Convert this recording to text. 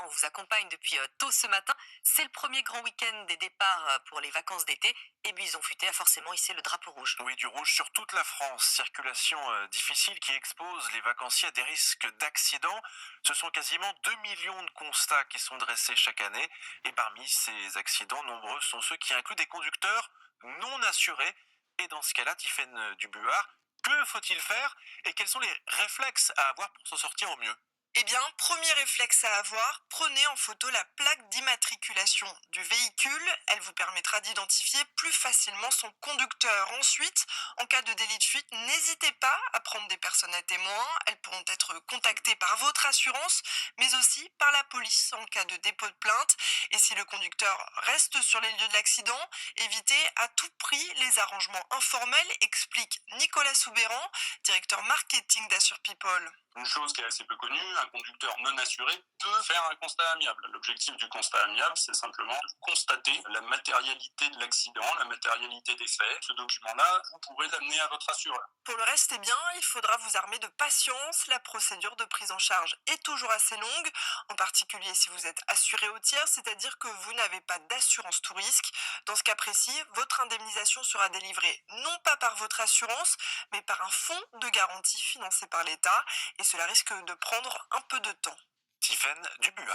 On vous accompagne depuis tôt ce matin. C'est le premier grand week-end des départs pour les vacances d'été. Et Buisson Futé a forcément hissé le drapeau rouge. Oui, du rouge sur toute la France. Circulation difficile qui expose les vacanciers à des risques d'accidents. Ce sont quasiment 2 millions de constats qui sont dressés chaque année. Et parmi ces accidents, nombreux sont ceux qui incluent des conducteurs non assurés. Et dans ce cas-là, Tiffaine Dubuard, que faut-il faire et quels sont les réflexes à avoir pour s'en sortir au mieux? Eh bien, premier réflexe à avoir, prenez en photo la plaque d'immatriculation du véhicule. Elle vous permettra d'identifier plus facilement son conducteur. Ensuite, en cas de délit de fuite, n'hésitez pas à prendre des personnes à témoins. Elles pourront être contactées par votre assurance, mais aussi par la police en cas de dépôt de plainte. Et si le conducteur reste sur les lieux de l'accident, évitez à tout prix les arrangements informels, explique Nicolas Soubéran, directeur marketing d'Assure People. Une chose qui est assez peu connue, un conducteur non assuré peut faire un constat amiable. L'objectif du constat amiable, c'est simplement de constater la matérialité de l'accident, la matérialité des faits. Ce document-là, vous pourrez l'amener à votre assureur. Pour le reste, eh bien, il faudra vous armer de patience. La procédure de prise en charge est toujours assez longue, en particulier si vous êtes assuré au tiers, c'est-à-dire que vous n'avez pas d'assurance tout risque. Dans ce cas précis, votre indemnisation sera délivrée non pas par votre assurance, mais par un fonds de garantie financé par l'État, et cela risque de prendre un peu de temps. Tiffaine Dubuard.